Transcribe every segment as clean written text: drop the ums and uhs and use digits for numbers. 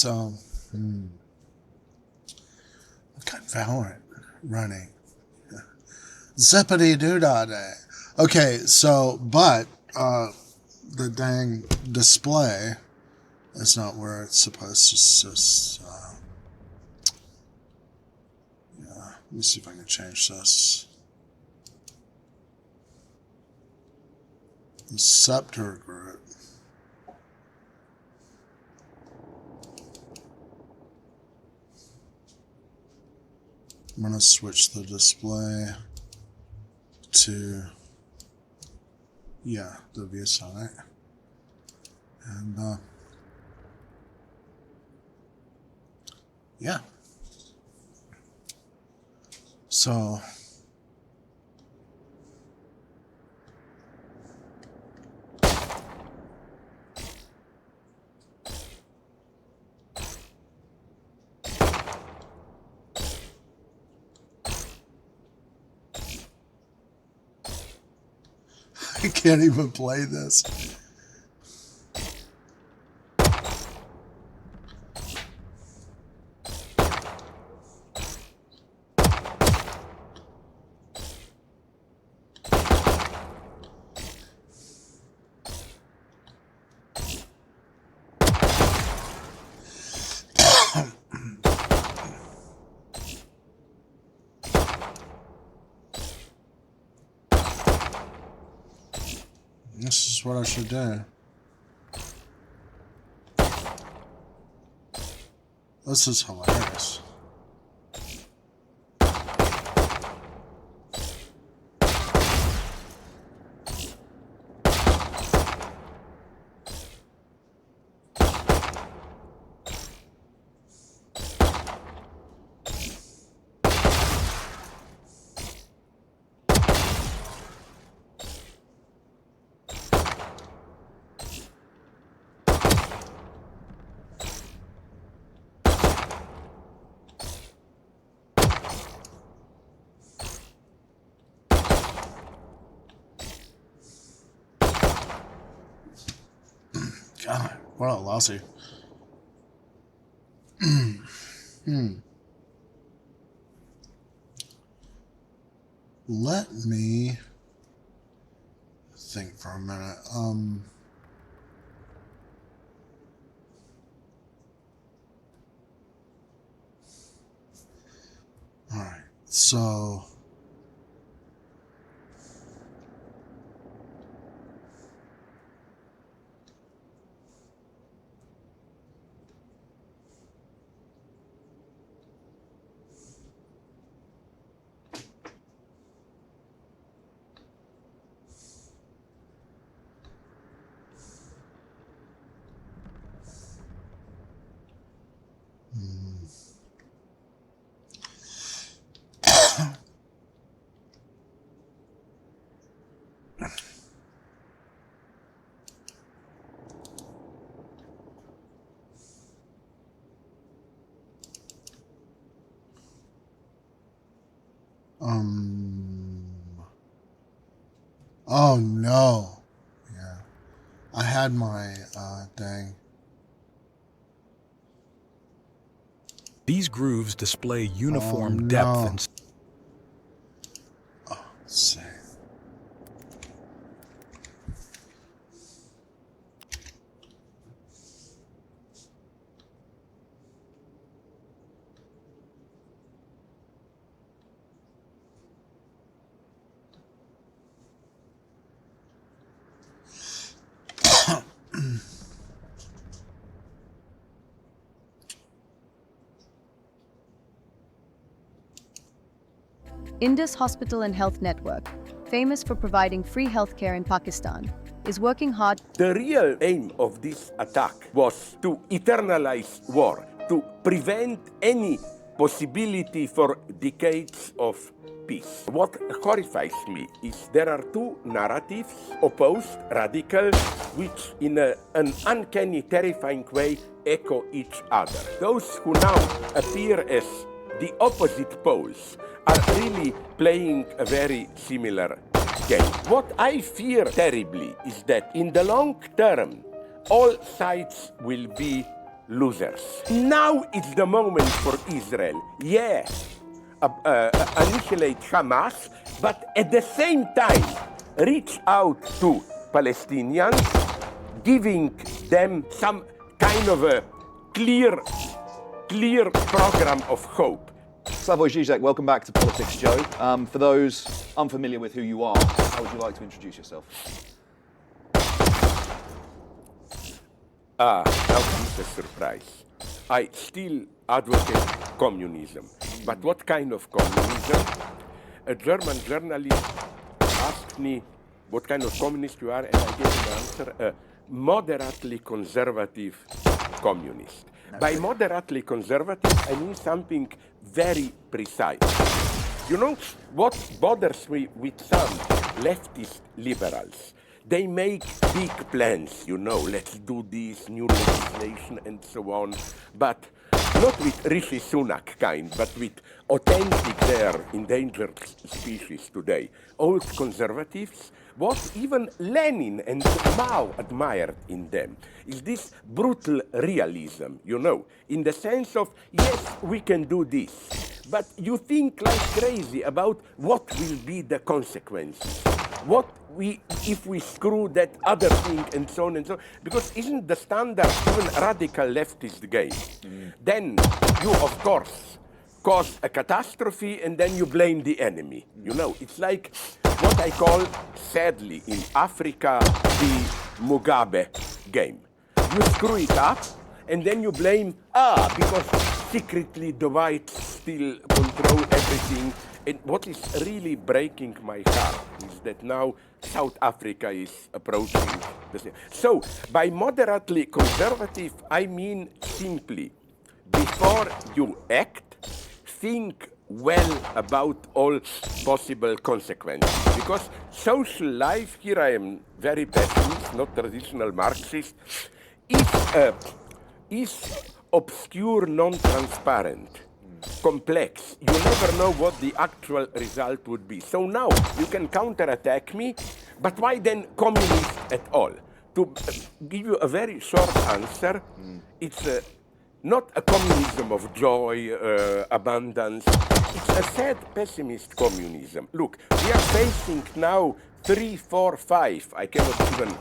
so got Valorant running. Zippity doo dah day. Okay, so but the dang display is not where it's supposed to. Yeah, let me see if I can change this. The Scepter group. I'm going to switch the display to, yeah, the ViewSonic. And, yeah. So, I can't even play this. This is what I should do. This is hilarious. God, what a lousy. Let me think for a minute. All right, so. Oh no. Yeah. I had my, dang. These grooves display uniform depth and... Oh, let's see. Indus Hospital and Health Network, famous for providing free healthcare in Pakistan, is working hard. The real aim of this attack was to eternalize war, to prevent any possibility for decades of peace. What horrifies me is there are two narratives, opposed, radical, which in an uncanny, terrifying way echo each other. Those who now appear as the opposite poles are really playing a very similar game. What I fear terribly is that in the long term, all sides will be losers. Now is the moment for Israel. Yes, annihilate Hamas, but at the same time, reach out to Palestinians, giving them some kind of a clear program of hope. Slavoj Žižek, welcome back to Politics, Joe. For those unfamiliar with who you are, how would you like to introduce yourself? Now this is a surprise. I still advocate communism. But what kind of communism? A German journalist asked me what kind of communist you are, and I gave him the answer, a moderately conservative communist. By moderately conservative, I mean something very precise. You know what bothers me with some leftist liberals? They make big plans, you know, let's do this, new legislation and so on, but not with Rishi Sunak kind, but with authentic their endangered species today. Old conservatives, what even Lenin and Mao admired in them is this brutal realism, you know, in the sense of, yes, we can do this, but you think like crazy about what will be the consequences. If we screw that other thing and so on and so on, because isn't the standard even radical leftist game? Then you, of course, cause a catastrophe and then you blame the enemy. You know, it's like what I call, sadly, in Africa, the Mugabe game. You screw it up and then you blame, because secretly the whites still control everything. And what is really breaking my heart is that now South Africa is approaching the same. So, by moderately conservative, I mean simply, before you act, think well about all possible consequences. Because social life, here I am very pessimist, not traditional Marxist, is obscure, non-transparent, complex. You never know what the actual result would be. So now you can counterattack me, but why then communist at all? To give you a very short answer, it's not a communism of joy, abundance. It's a sad pessimist communism. Look, we are facing now 3, 4, 5, I cannot even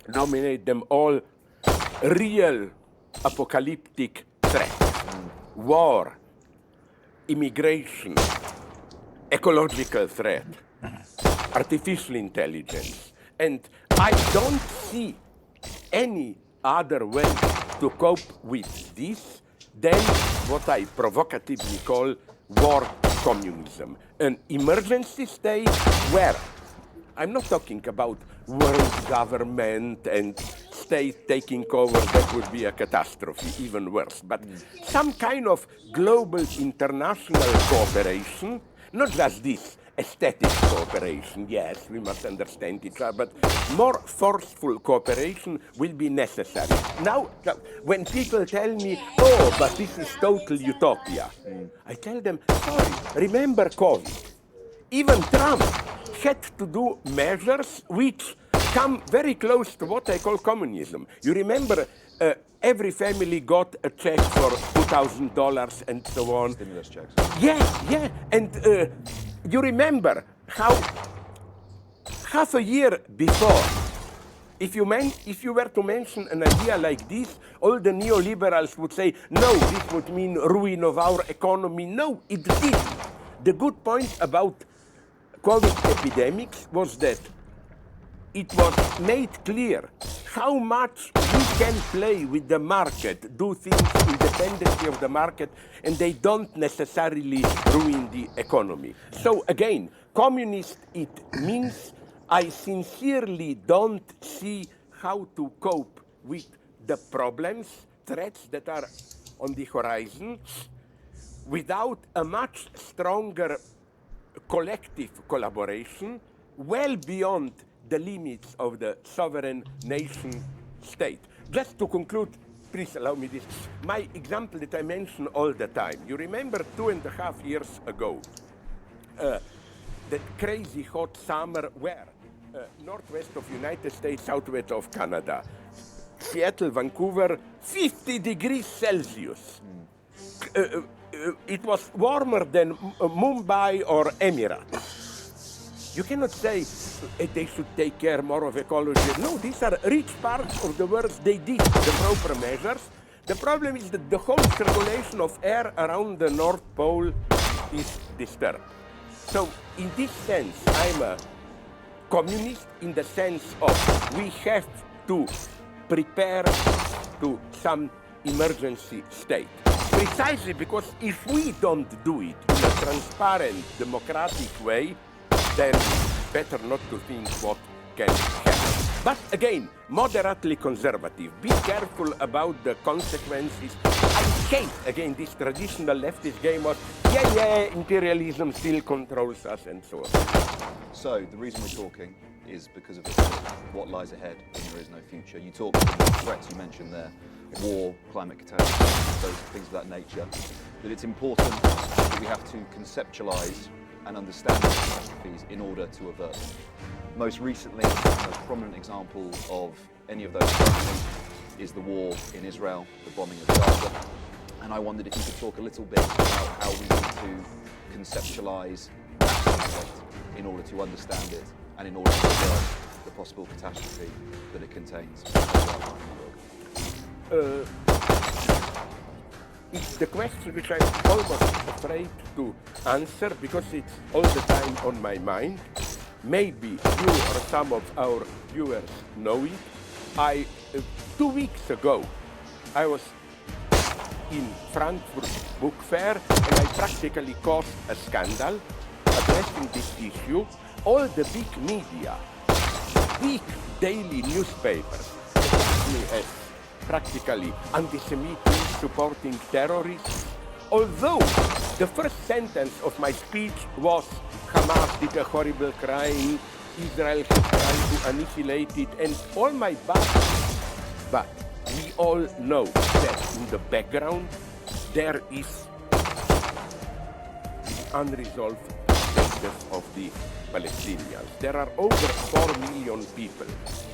nominate them all, real apocalyptic threats. War, immigration, ecological threat, artificial intelligence. And I don't see any other way to cope with this than what I provocatively call war communism. An emergency state where, I'm not talking about world government and state taking over, that would be a catastrophe, even worse. But some kind of global international cooperation, not just this aesthetic cooperation, yes, we must understand each other, but more forceful cooperation will be necessary. Now, when people tell me, oh, but this is total utopia, I tell them, sorry, remember COVID. Even Trump had to do measures which come very close to what I call communism. You remember every family got a check for $2,000 and so on. Stimulus checks. Yeah. And you remember how half a year before, if you were to mention an idea like this, all the neoliberals would say, no, this would mean ruin of our economy. No, it didn't. The good point about COVID epidemics was that it was made clear how much we can play with the market, do things independently of the market, and they don't necessarily ruin the economy. So again, communist, it means I sincerely don't see how to cope with the problems, threats that are on the horizon, without a much stronger collective collaboration, well beyond the limits of the sovereign nation state. Just to conclude, please allow me this. My example that I mention all the time. You remember 2.5 years ago, that crazy hot summer where northwest of United States, southwest of Canada, Seattle, Vancouver, 50 degrees Celsius. It was warmer than Mumbai or Emirates. You cannot say they should take care more of ecology. No, these are rich parts of the world. They did the proper measures. The problem is that the whole circulation of air around the North Pole is disturbed. So in this sense, I'm a communist in the sense of we have to prepare to some emergency state. Precisely because if we don't do it in a transparent, democratic way, then better not to think what can happen. But again, moderately conservative. Be careful about the consequences. I hate, again, this traditional leftist game of, imperialism still controls us and so on. So the reason we're talking is because of what lies ahead when there is no future. You talked about the threats you mentioned there, war, climate catastrophe, those things of that nature, that it's important that we have to conceptualize and understand these catastrophes in order to avert them. Most recently, the most prominent example of any of those threats is the war in Israel, the bombing of Gaza. And I wondered if you could talk a little bit about how we need to conceptualize that conflict in order to understand it and in order to avert the possible catastrophe that it contains. It's the question which I'm almost afraid to answer because it's all the time on my mind. Maybe you or some of our viewers know it. 2 weeks ago, I was in Frankfurt Book Fair and I practically caused a scandal addressing this issue. All the big media, big daily newspapers, me as practically anti-Semitic, supporting terrorists. Although the first sentence of my speech was Hamas did a horrible crime, Israel has tried to annihilate it, and all my battles. But we all know that in the background there is unresolved cases of the Palestinians. There are over 4 million people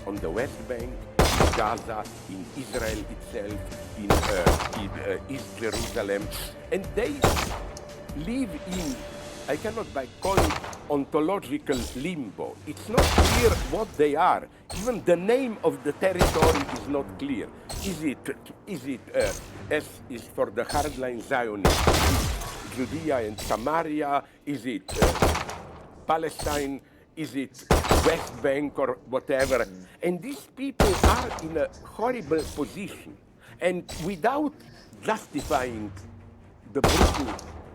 on the West Bank, in Gaza, in Israel itself, in East Jerusalem, and they live in, I cannot call it ontological limbo. It's not clear what they are. Even the name of the territory is not clear. Is it S is for the hardline Zionists? Judea and Samaria? Is it Palestine? Is it West Bank or whatever? And these people are in a horrible position. And without justifying the brutal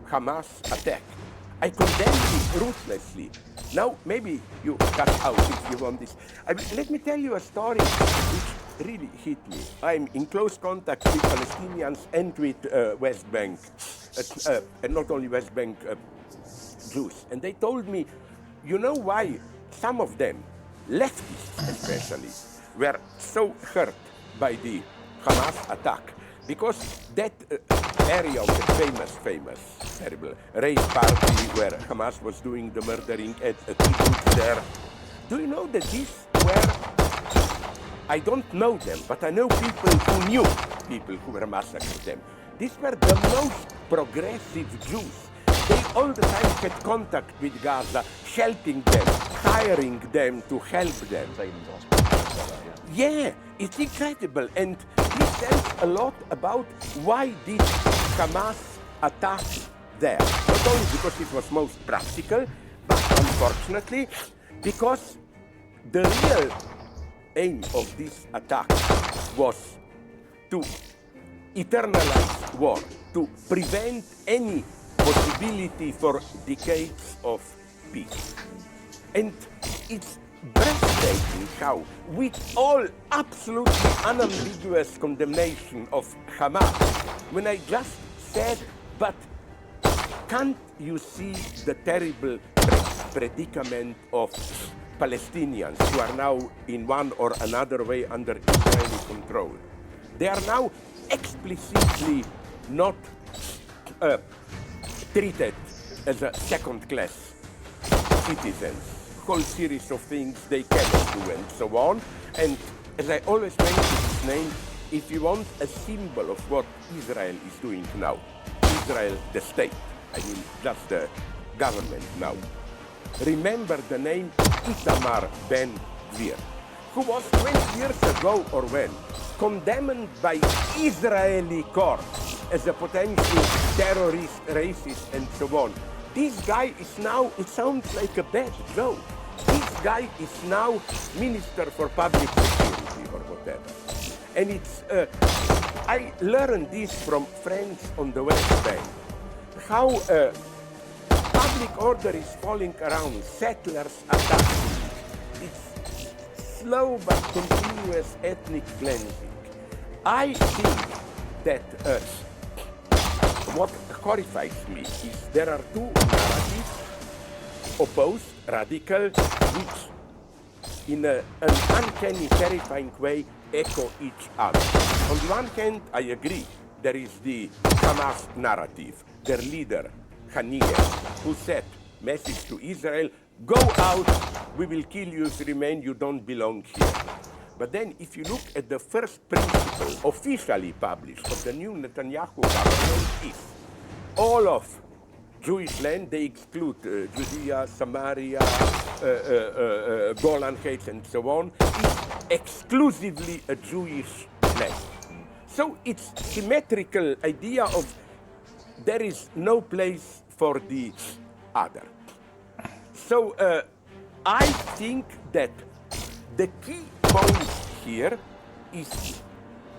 Hamas attack, I condemn it ruthlessly. Now, maybe you cut out if you want this. Let me tell you a story which really hit me. I'm in close contact with Palestinians and with West Bank, and not only West Bank Jews. And they told me, you know why some of them, leftists especially, were so hurt by the Hamas attack? Because that area of the famous, terrible rave party where Hamas was doing the murdering at a kibbutz there. Do you know that these were, I don't know them, but I know people who knew people who were massacred them. These were the most progressive Jews. They all the time had contact with Gaza, helping them, hiring them to help them. Yeah, it's incredible. And this tells a lot about why did Hamas attack there. Not only because it was most practical, but unfortunately, because the real aim of this attack was to eternalize war, to prevent any possibility for decades of peace. And it's breathtaking how, with all absolutely unambiguous condemnation of Hamas, when I just said, but can't you see the terrible predicament of Palestinians who are now in one or another way under Israeli control? They are now explicitly not treated as a second-class citizens. Whole series of things they cannot do and so on. And as I always mention, name if you want a symbol of what Israel is doing now. Israel, the state, I mean just the government now. Remember the name Itamar Ben-Gvir, who was 20 years ago or when condemned by Israeli courts as a potential terrorist, racist, and so on. This guy is now, it sounds like a bad joke. This guy is now Minister for Public Security or whatever. And it's, I learned this from friends on the West Bank, how public order is falling around, settlers attacking. It's slow but continuous ethnic cleansing. I think that what horrifies me is there are two narratives, opposed, radical, which in an uncanny, terrifying way echo each other. On the one hand, I agree, there is the Hamas narrative, their leader, Haniyeh, who said, message to Israel, go out, we will kill you if you remain, you don't belong here. But then if you look at the first principle officially published of the new Netanyahu government is all of Jewish land, they exclude Judea, Samaria, Golan Heights and so on, is exclusively a Jewish land. So it's symmetrical idea of there is no place for the other. So I think that the key point here is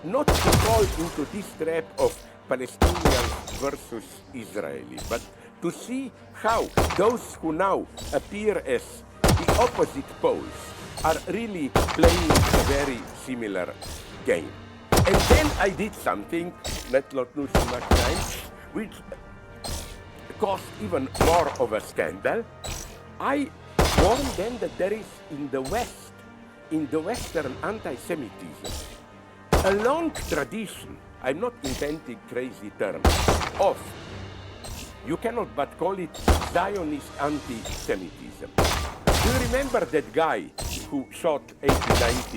not to fall into this trap of Palestinians versus Israeli, but to see how those who now appear as the opposite poles are really playing a very similar game. And then I did something, not lose too much time, which caused even more of a scandal. I warned them that there is in the West, in the Western anti-Semitism, a long tradition, I'm not inventing crazy terms, of, you cannot but call it Zionist anti-Semitism. Do you remember that guy who shot 80,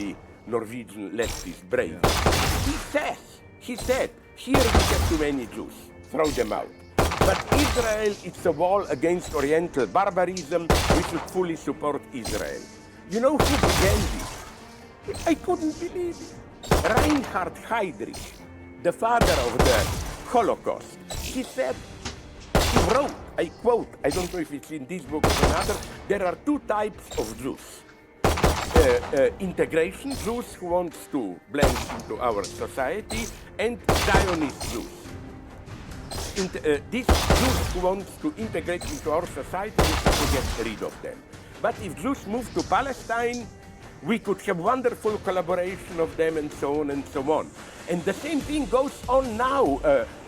90 Norwegian leftists brave? He said, here we have too many Jews, throw them out. But Israel, it's a war against Oriental barbarism, we should fully support Israel. You know who began this? I couldn't believe it. Reinhard Heydrich, the father of the Holocaust, he said, he wrote, I quote, I don't know if it's in this book or another, there are two types of Jews. Integration Jews who want to blend into our society, and Zionist Jews. These Jews who want to integrate into our society, we have to get rid of them. But if Jews move to Palestine, we could have wonderful collaboration of them and so on and so on. And the same thing goes on now.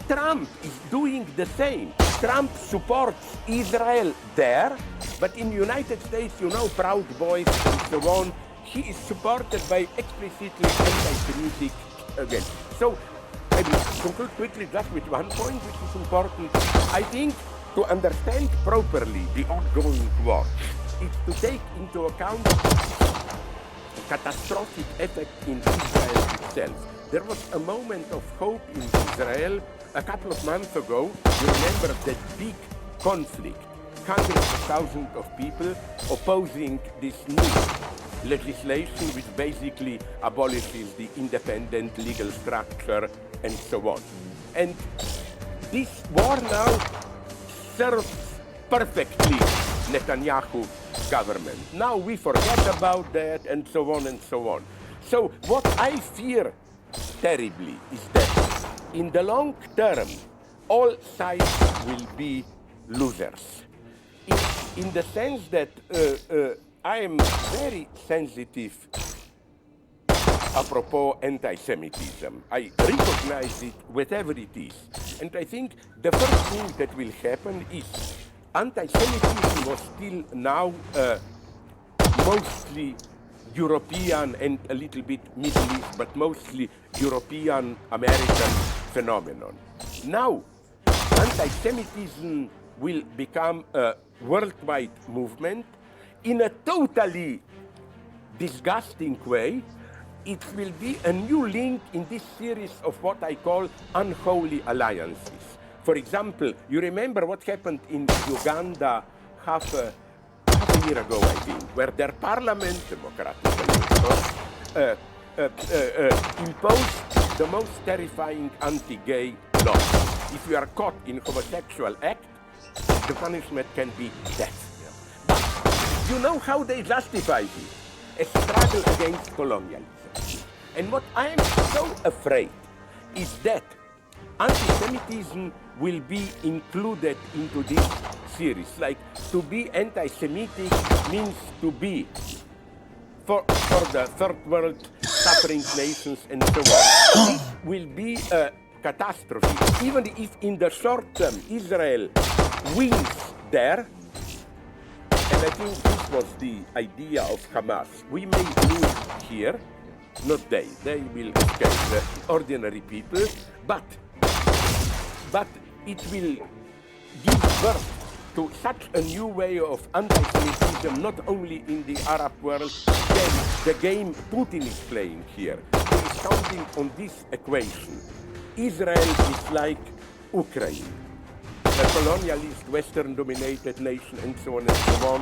Trump is doing the same. Trump supports Israel there, but in the United States, you know, Proud Boys and so on, he is supported by explicitly anti-Semitic again. So I will conclude quickly just with one point which is important. I think to understand properly the ongoing war is to take into account the catastrophic effect in Israel itself. There was a moment of hope in Israel a couple of months ago. You remember that big conflict, hundreds of thousands of people opposing this new legislation which basically abolishes the independent legal structure and so on. And this war now serves perfectly Netanyahu government. Now we forget about that and so on and so on. So what I fear terribly is that in the long term, all sides will be losers. In the sense that I am very sensitive apropos anti-Semitism. I recognize it whatever it is. And I think the first thing that will happen is anti-Semitism was still now mostly European and a little bit Middle East, but mostly European American phenomenon. Now, anti-Semitism will become a worldwide movement in a totally disgusting way. it will be a new link in this series of what I call unholy alliances. For example, you remember what happened in Uganda half a year ago, I think, where their parliament, democratically, imposed the most terrifying anti-gay law. If you are caught in homosexual act, the punishment can be death. But you know how they justify it? A struggle against colonialism. And what I am so afraid is that anti-Semitism will be included into this series. Like, to be anti-Semitic means to be for the third world suffering nations and so on. This will be a catastrophe. Even if in the short term Israel wins there, and I think this was the idea of Hamas. We may lose here, not they will escape, the ordinary people, but it will give birth to such a new way of anti-Semitism, not only in the Arab world. Then the game Putin is playing here, he is counting on this equation. Israel is like Ukraine, a colonialist, Western-dominated nation, and so on and so on.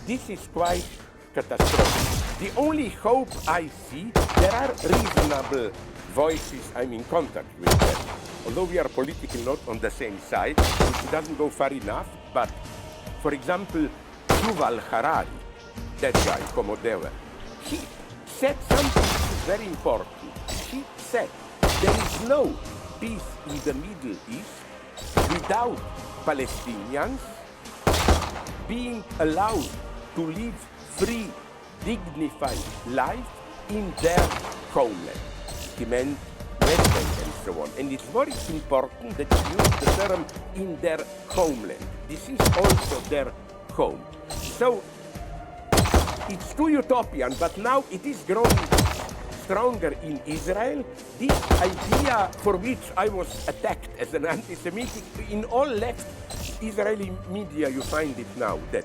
This is quite catastrophic. The only hope I see, there are reasonable voices I'm in contact with them. Although we are politically not on the same side, which doesn't go far enough, but for example, Yuval Harari, that guy, Komodewa, he said something very important. He said there is no peace in the Middle East without Palestinians being allowed to live free, dignified life in their homeland. He meant West Bank and so on. And it's very important that you use the term in their homeland. This is also their home. So it's too utopian, but now it is growing stronger in Israel. This idea for which I was attacked as an anti-Semitic, in all left Israeli media you find it now, that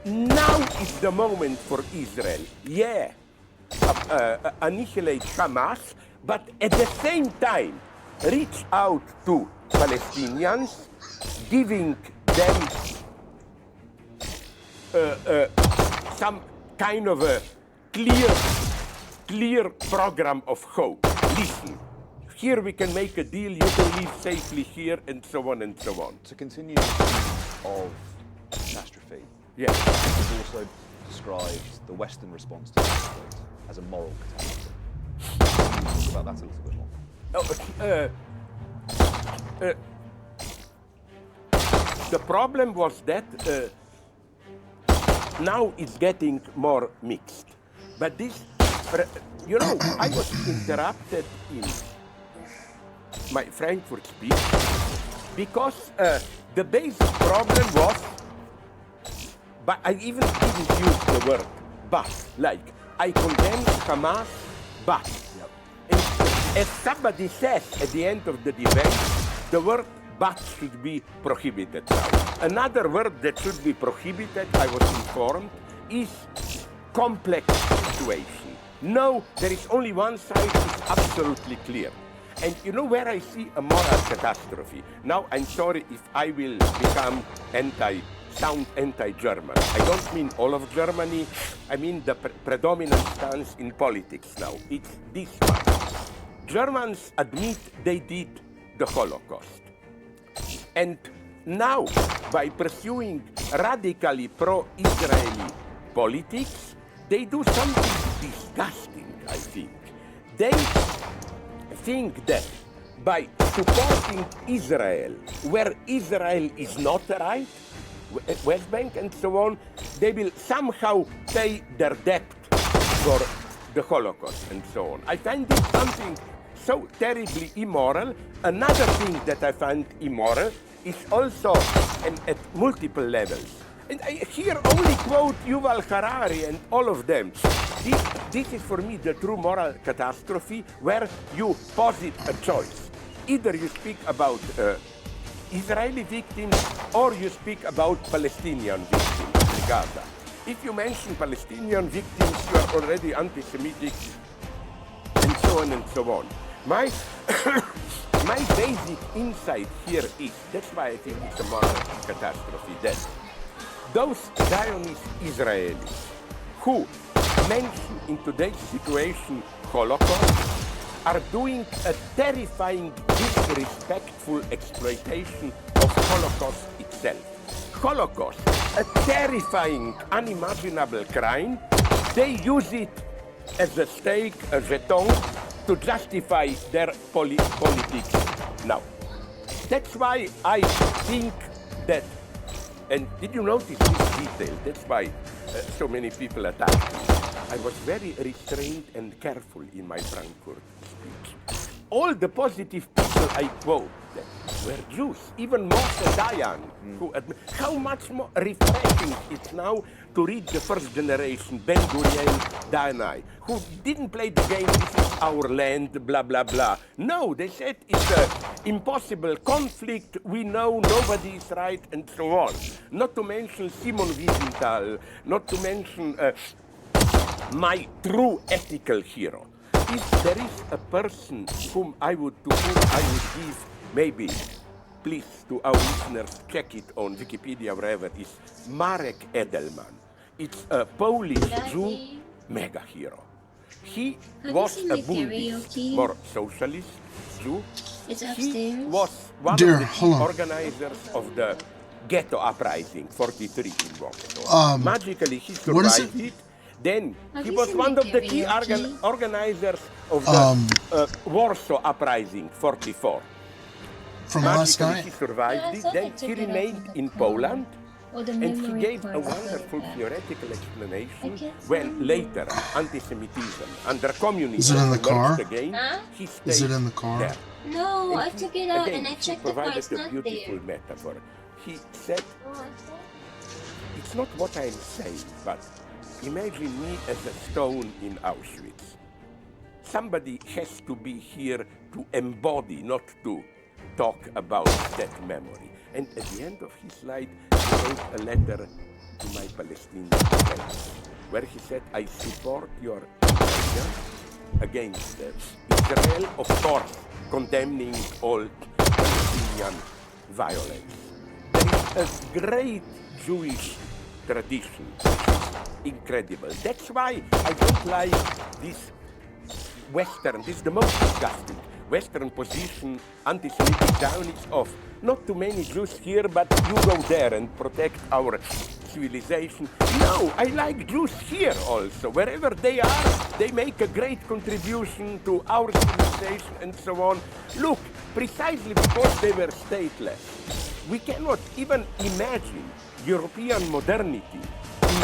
now is the moment for Israel. Annihilate Hamas, but at the same time reach out to Palestinians, giving them some kind of a clear program of hope. Listen, here we can make a deal, you can live safely here, and so on and so on. To continue the theme of catastrophe, Yes. you've also described the Western response to conflict as a moral catastrophe. Can you talk about that a little bit more? The problem was that now it's getting more mixed. But this, you know, I was interrupted in my Frankfurt speech because the basic problem was, but I even didn't use the word but, like, I condemn Hamas, but. And as somebody says at the end of the debate, the word but should be prohibited now. Another word that should be prohibited, I was informed, is complex situation. No, there is only one side, it's absolutely clear. And you know where I see a moral catastrophe? Now, I'm sorry if I will become sound anti-German. I don't mean all of Germany, I mean the predominant stance in politics now. It's this one. Germans admit they did the Holocaust. And now, by pursuing radically pro-Israeli politics, they do something disgusting, I think. They think that by supporting Israel, where Israel is not right, West Bank and so on, they will somehow pay their debt for the Holocaust and so on. I find this something so terribly immoral. Another thing that I find immoral is also at multiple levels. And I here only quote Yuval Harari and all of them. This is for me the true moral catastrophe, where you posit a choice. Either you speak about Israeli victims or you speak about Palestinian victims in Gaza. If you mention Palestinian victims, you are already anti-Semitic so on and so on. My my basic insight here is, that's why I think it's a moral catastrophe, that those Zionist Israelis who mention in today's situation Holocaust are doing a terrifying, disrespectful exploitation of Holocaust itself. Holocaust, a terrifying, unimaginable crime. They use it as a stake, a jeton, to justify their politics now. That's why I think that, and did you notice this detail? That's why so many people attacked me. I was very restrained and careful in my Frankfurt speech. All the positive people I quote were Jews, even Moshe Dayan, who how much more refreshing it's now to read the first generation, Ben Gurion, Dayanai, who didn't play the game, this is our land, blah, blah, blah. No, they said it's an impossible conflict, we know nobody is right, and so on. Not to mention Simon Wiesenthal, not to mention my true ethical hero. If there is a person to whom I would give, maybe, please, to our listeners, check it on Wikipedia, wherever, is Marek Edelman. It's a Polish Jew mega hero. He was a Buddhist, more socialist Jew. It's He upstairs. was one Dear, of the hold key on. organizers of the ghetto uprising, 43 in Warsaw. Magically, he what is survived it. Then Have he you was seen one the of the key karaoke? organizers of the Warsaw uprising, 44. From last Magically, night? he survived Yeah, I it. saw Then that he took it remained off of in the Poland. Or the And he memory gave a part of wonderful that. theoretical explanation I guess when so. later anti-Semitism under communism Is it in the car? emerged again. Huh? He Is stayed it in the car? there. No, I And took he- it out again, and I he checked the provided parts a not beautiful there. metaphor. He said, Oh, I thought- it's not what I'm saying, but imagine me as a stone in Auschwitz. Somebody has to be here to embody, not to talk about that memory. And at the end of his life, he wrote a letter to my Palestinian friends, where he said, I support your rebellion against Israel, of course, condemning all Palestinian violence. There is a great Jewish tradition, incredible. That's why I don't like this Western, this is the most disgusting, Western position, anti-Semitic Zionist of not too many Jews here, but you go there and protect our civilization. No, I like Jews here also. Wherever they are, they make a great contribution to our civilization and so on. Look, precisely because they were stateless, we cannot even imagine European modernity,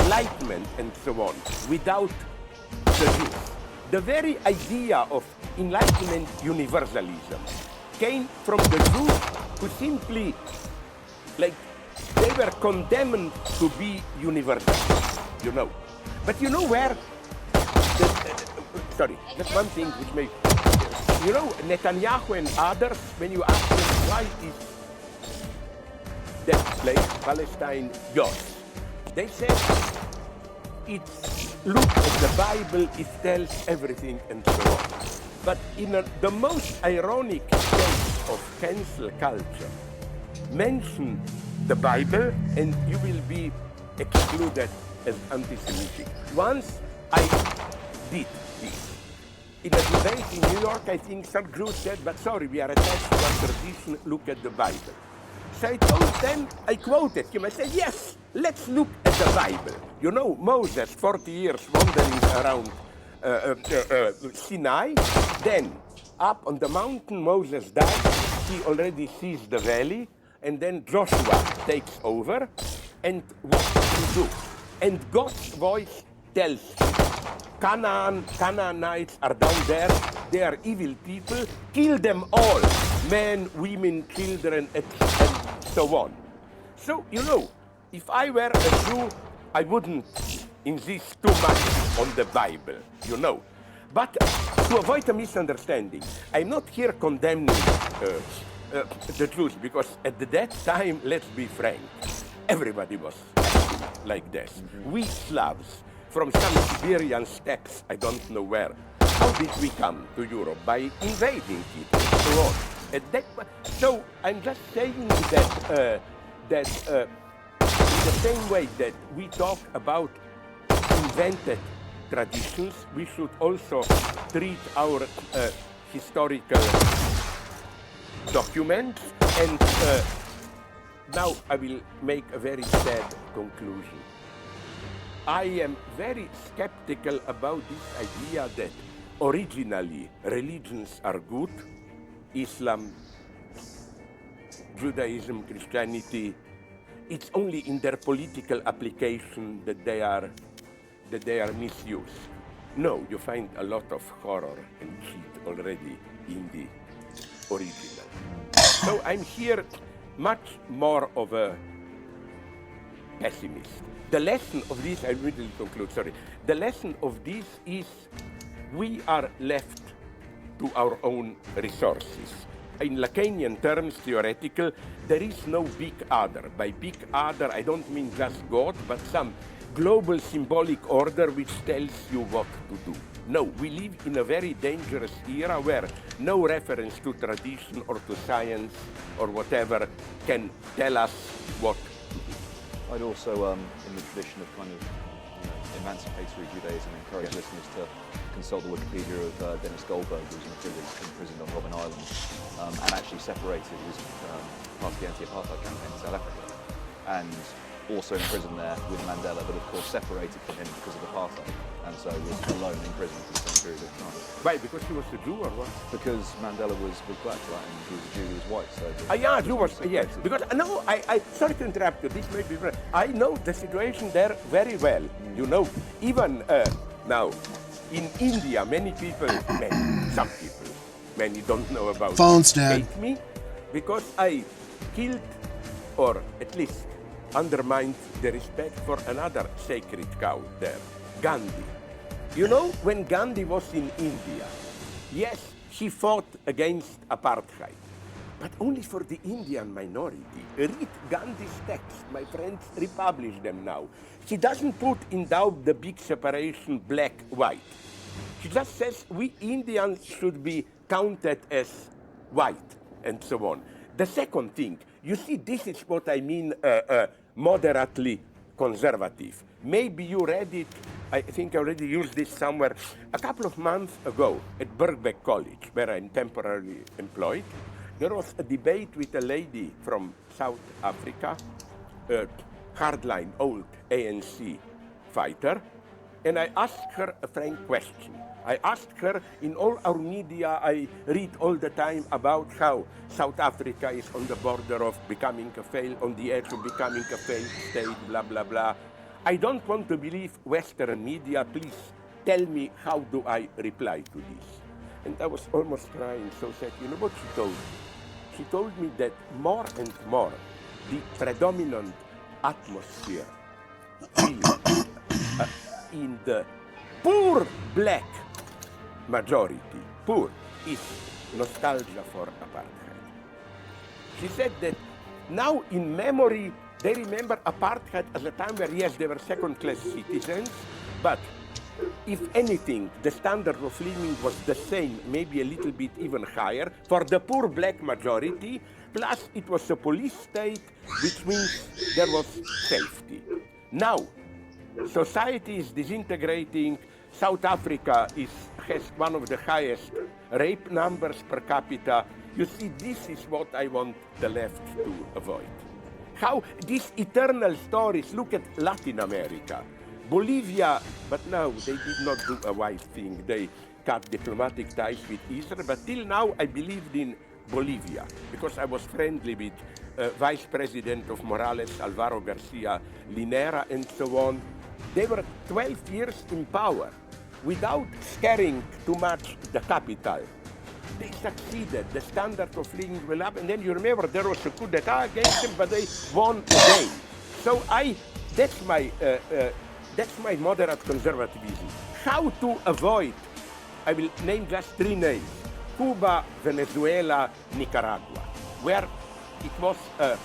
enlightenment and so on without the Jews. The very idea of Enlightenment universalism came from the Jews who simply, like, they were condemned to be universal, you know. But you know where, sorry, that's one thing which may, you know, Netanyahu and others, when you ask them why is that place, Palestine, yours, they said, it's, look at the Bible, it tells everything and so on. But in the most ironic case of cancel culture, mention the Bible and you will be excluded as anti-Semitic. Once I did this. In a debate in New York, I think some Jews said, but sorry, we are attached to our tradition, look at the Bible. So I told them, I quoted him, I said, yes, let's look at the Bible. You know, Moses, 40 years wandering around Sinai, then up on the mountain, Moses died, he already sees the valley, and then Joshua takes over, and what does he do? And God's voice tells him, Canaanites are down there, they are evil people, kill them all, men, women, children, and so on. So, you know, if I were a Jew, I wouldn't insist too much on the Bible, you know. But to avoid a misunderstanding, I'm not here condemning the Jews, because at that time, let's be frank, everybody was like this. We Slavs, from some Siberian steppes, I don't know where, how did we come to Europe? By invading it, and so on. So I'm just saying that in the same way that we talk about invented traditions, we should also treat our historical documents. And now I will make a very sad conclusion. I am very skeptical about this idea that originally religions are good. Islam, Judaism, Christianity, it's only in their political application that they are misused. No, you find a lot of horror and cheat already in the original. So I'm here much more of a pessimist. The lesson of this, I will conclude, sorry. The lesson of this is we are left to our own resources. In Lacanian terms, theoretical, there is no big other. By big other, I don't mean just God, but some global symbolic order which tells you what to do. No, we live in a very dangerous era where no reference to tradition or to science or whatever can tell us what to do. I'd also, in the tradition of kind of emancipatory Judaism, encourage listeners to consult the Wikipedia of Dennis Goldberg, who was imprisoned on Robben Island and actually separated, he was part of the anti-apartheid campaign in South Africa, and also imprisoned there with Mandela, but of course separated from him because of apartheid, and so was alone in prison for the same period of time. Why? Because he was a Jew or what? Because Mandela was black, right, and he was a Jew, he was white, so... Yeah, Jew was, yes. Because, no, I sorry to interrupt you, this may be right. I know the situation there very well. You know, even now, in India, many people, some people, many don't know about Phones, Dad. hate me because I killed, or at least undermined the respect for another sacred cow there, Gandhi. You know, when Gandhi was in India, yes, he fought against apartheid, but only for the Indian minority. Read Gandhi's texts, my friends, republish them now. He doesn't put in doubt the big separation black-white. He just says we Indians should be counted as white, and so on. The second thing, you see, this is what I mean moderately conservative. Maybe you read it, I think I already used this somewhere, a couple of months ago at Birkbeck College, where I'm temporarily employed. There was a debate with a lady from South Africa, a hardline old ANC fighter, and I asked her a frank question. I asked her, in all our media, I read all the time about how South Africa is on the border of becoming a failed, on the edge of becoming a failed state, blah, blah, blah. I don't want to believe Western media. Please tell me, how do I reply to this? And I was almost crying, so sad. You know what she told me? She told me that more and more, the predominant atmosphere in the poor black majority, poor, is nostalgia for apartheid. She said that now in memory, they remember apartheid as a time where, yes, they were second-class citizens, but if anything, the standard of living was the same, maybe a little bit even higher, for the poor black majority, plus it was a police state, which means there was safety. Now, society is disintegrating. South Africa has one of the highest rape numbers per capita. You see, this is what I want the left to avoid. How these eternal stories, look at Latin America. Bolivia, but now they did not do a wise thing. They cut diplomatic ties with Israel, but till now I believed in Bolivia because I was friendly with Vice President of Morales, Alvaro Garcia Linera, and so on. They were 12 years in power without scaring too much the capital. They succeeded. The standard of living went up, and then you remember there was a coup d'etat against them, but they won again. So that's my moderate conservatism. How to avoid? I will name just 3 names: Cuba, Venezuela, Nicaragua, where it was a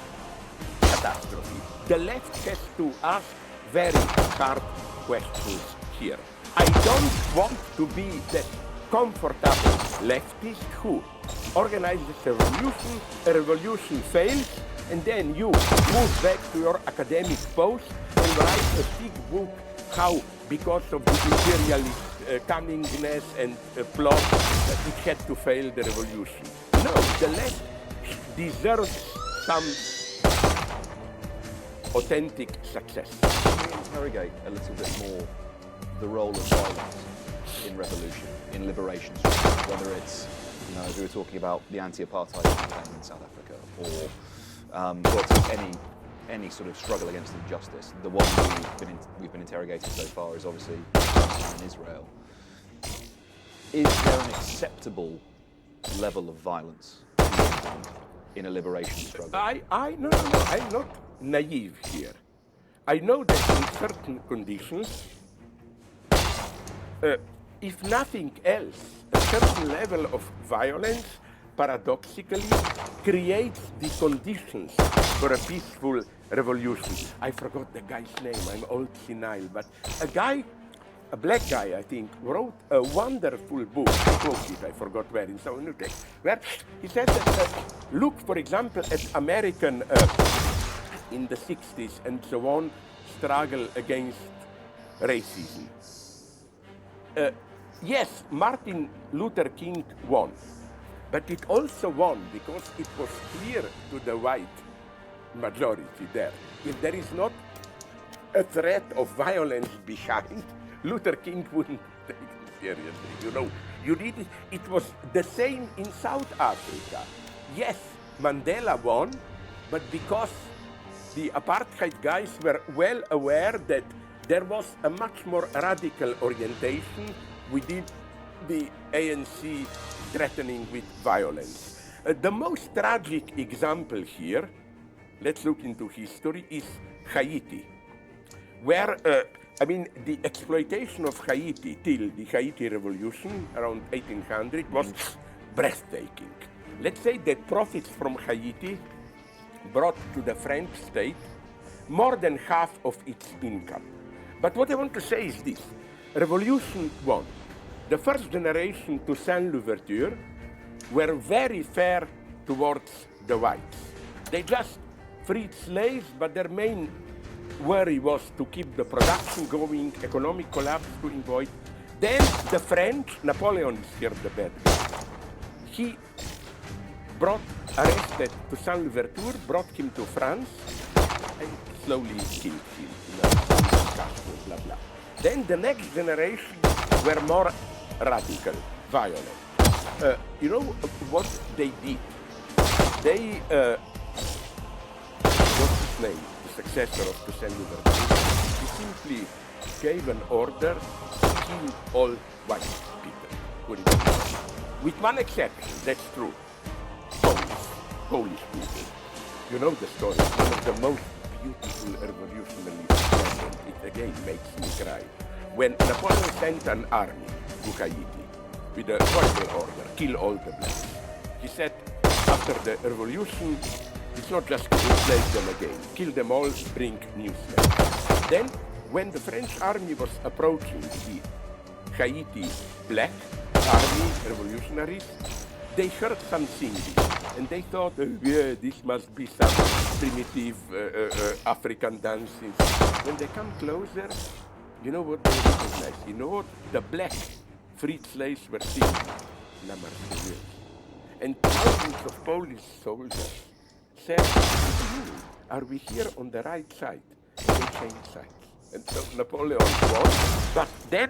catastrophe. The left has to ask very hard questions here. I don't want to be that comfortable leftist who organizes a revolution fails, and then you move back to your academic post and write a big book how, because of the imperialist cunningness and plot, it had to fail the revolution. No, the left deserves some authentic success. Can we interrogate a little bit more the role of violence in revolution, in liberation struggle, whether it's, you know, as we were talking about the anti-apartheid campaign in South Africa, or any sort of struggle against injustice. The one we've been interrogating so far is obviously in Israel. Is there an acceptable level of violence in a liberation struggle? No, I'm not naive here. I know that in certain conditions, if nothing else, a certain level of violence paradoxically creates the conditions for a peaceful revolution. I forgot the guy's name, I'm old senile, but a black guy, I think, wrote a wonderful book, I forgot where, in some new text, where he said that, look, for example, at American, in the 60s and so on, struggle against racism. Yes, Martin Luther King won, but it also won because it was clear to the white majority there. If there is not a threat of violence behind, Luther King wouldn't take it seriously. You know, you read it, it was the same in South Africa. Yes, Mandela won, but because the apartheid guys were well aware that there was a much more radical orientation within the ANC threatening with violence. The most tragic example here, let's look into history, is Haiti, where, the exploitation of Haiti till the Haiti Revolution around 1800 was breathtaking. Let's say that profits from Haiti brought to the French state more than half of its income. But what I want to say is this: revolution won. The first generation Toussaint Louverture were very fair towards the whites. They just freed slaves, but their main worry was to keep the production going, economic collapse to avoid. Then the French, Napoleon is here the bad guy. He arrested Toussaint Louverture, brought him to France, and slowly killed him. Blah, blah. Then the next generation were more radical, violent. You know what they did? They, what's his name? The successor of Toussaint Louverture. He simply gave an order to kill all white people. With one exception, that's true. Polish people. You know the story. One of the most beautiful revolutionary moments. It again makes me cry. When Napoleon sent an army to Haiti with a royal order, kill all the blacks. He said, after the revolution, it's not just to enslave them again. Kill them all, bring new slaves. Then, when the French army was approaching the Haiti black army revolutionaries, they heard some singing, and they thought, yeah, this must be some primitive African dances. When they come closer, you know what they recognize? You know what? The black freed slaves were singing La Marseillaise. And thousands of Polish soldiers said, are we here on the right side? And they changed sides. And so Napoleon won, but then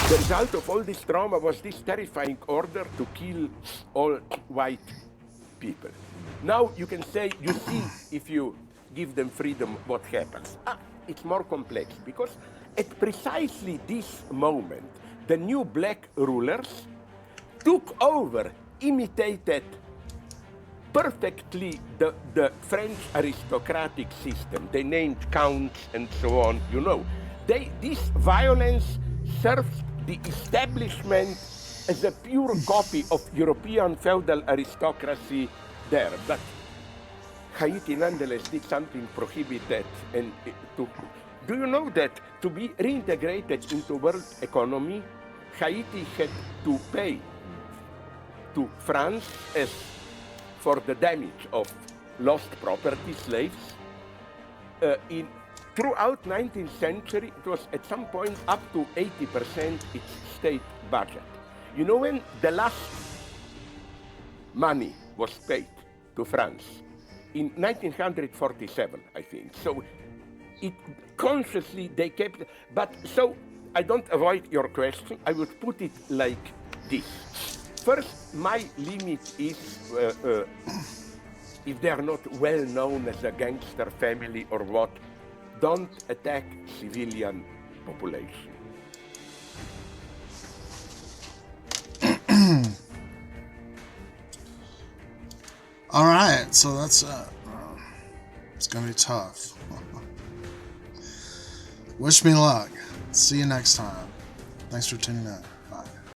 the result of all this trauma was this terrifying order to kill all white people. Now you can say, you see, if you give them freedom, what happens? It's more complex, because at precisely this moment, the new black rulers took over, imitated perfectly the French aristocratic system. They named counts and so on, you know. This violence serves the establishment as a pure copy of European feudal aristocracy there. But Haiti nonetheless did something prohibited. Do you know that to be reintegrated into world economy, Haiti had to pay to France as for the damage of lost property, slaves. Throughout 19th century, it was at some point up to 80% its state budget. You know when the last money was paid to France? In 1947, I think. So it consciously they kept, but so I don't avoid your question. I would put it like this. First, my limit is if they are not well known as a gangster family or what, don't attack civilian population. All right, so that's it's gonna be tough. Wish me luck. See you next time. Thanks for tuning in.